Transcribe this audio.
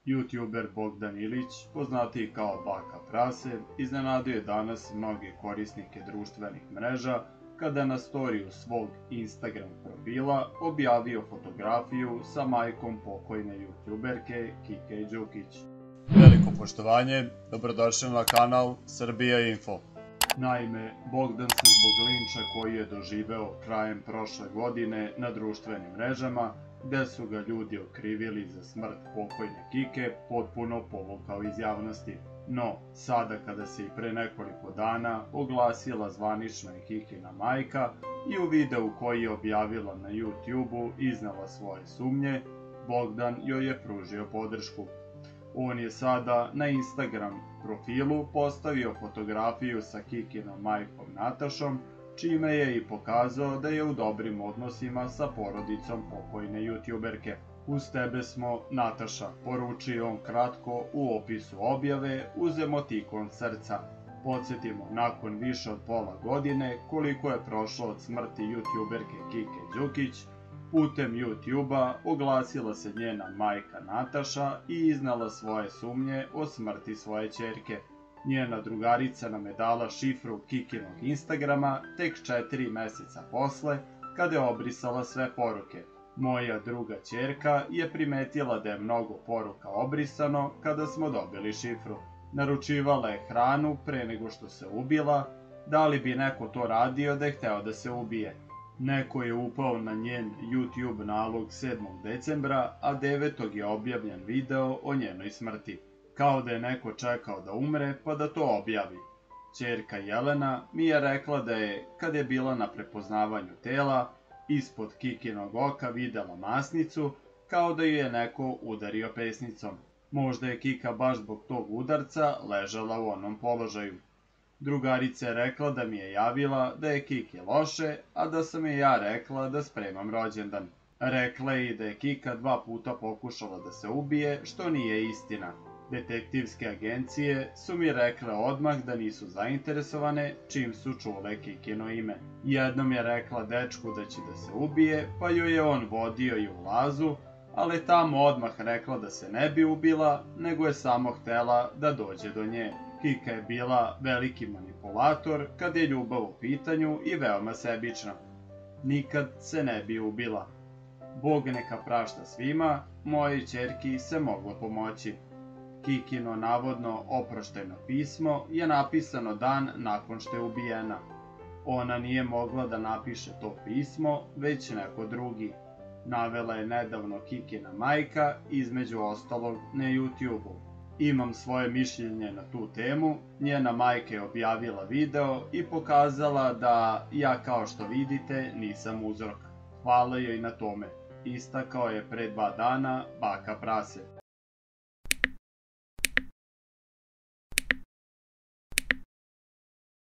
YouTuber Bogdan Ilić, poznatiji kao Baka Prase, iznenadio je danas mnoge korisnike društvenih mreža kada je na storiju svog Instagram profila objavio fotografiju sa majkom pokojne YouTuberke Kike Đukić. Veliko poštovanje, dobrodošli na kanal Srbija Info. Naime, Bogdan se zbog linča koji je doživeo krajem prošle godine na društvenim mrežama, gde su ga ljudi okrivili za smrt pokojne Kike, potpuno povukao iz javnosti. No, sada kada se i pre nekoliko dana oglasila zvanična Kikina majka i u videu koji je objavila na YouTubeu iznala svoje sumnje, Bogdan joj je pružio podršku. On je sada na Instagram profilu postavio fotografiju sa Kikinom majkom Natašom, čime je i pokazao da je u dobrim odnosima sa porodicom pokojne YouTuberke. Uz tebe smo, Nataša, poručio on kratko u opisu objave uz emotikon srca. Podsjetimo, nakon više od pola godine koliko je prošlo od smrti YouTuberke Kike Đukić, putem YouTubea oglasila se njena majka Nataša i iznala svoje sumnje o smrti svoje ćerke. Njena drugarica nam je dala šifru Kikinog Instagrama tek 4 meseca posle, kada je obrisala sve poruke. Moja druga ćerka je primetila da je mnogo poruka obrisano kada smo dobili šifru. Naručivala je hranu pre nego što se ubila. Da li bi neko to radio da je hteo da se ubije? Neko je upao na njen YouTube nalog 7. decembra, a 9. je objavljen video o njenoj smrti. Kao da je neko čekao da umre pa da to objavi. Ćerka Jelena mi je rekla da je, kad je bila na prepoznavanju tela, ispod Kikinog oka videla masnicu, kao da ju je neko udario pesnicom. Možda je Kika baš zbog tog udarca ležala u onom položaju. Drugarica je rekla da mi je javila da je Kiki loše, a da sam je ja rekla da spremam rođendan. Rekla je i da je Kika 2 puta pokušala da se ubije, što nije istina. Detektivske agencije su mi rekle odmah da nisu zainteresovane čim su čule Kikino ime. Jednom je rekla dečku da će da se ubije, pa ju je on vodio i u Lazu, ali tamo odmah rekla da se ne bi ubila, nego je samo htela da dođe do nje. Kika je bila veliki manipulator kad je ljubav u pitanju i veoma sebična. Nikad se ne bi ubila. Bog neka prašta svima, mojoj ćerki se moglo pomoći. Kikino navodno oproštajno pismo je napisano dan nakon što je ubijena. Ona nije mogla da napiše to pismo, već neko drugi. Navela je nedavno Kikina majka, između ostalog na YouTubeu. Imam svoje mišljenje na tu temu, njena majka je objavila video i pokazala da ja, kao što vidite, nisam uzrok. Hvala joj na tome, istakao je pre 2 dana Baka Prase.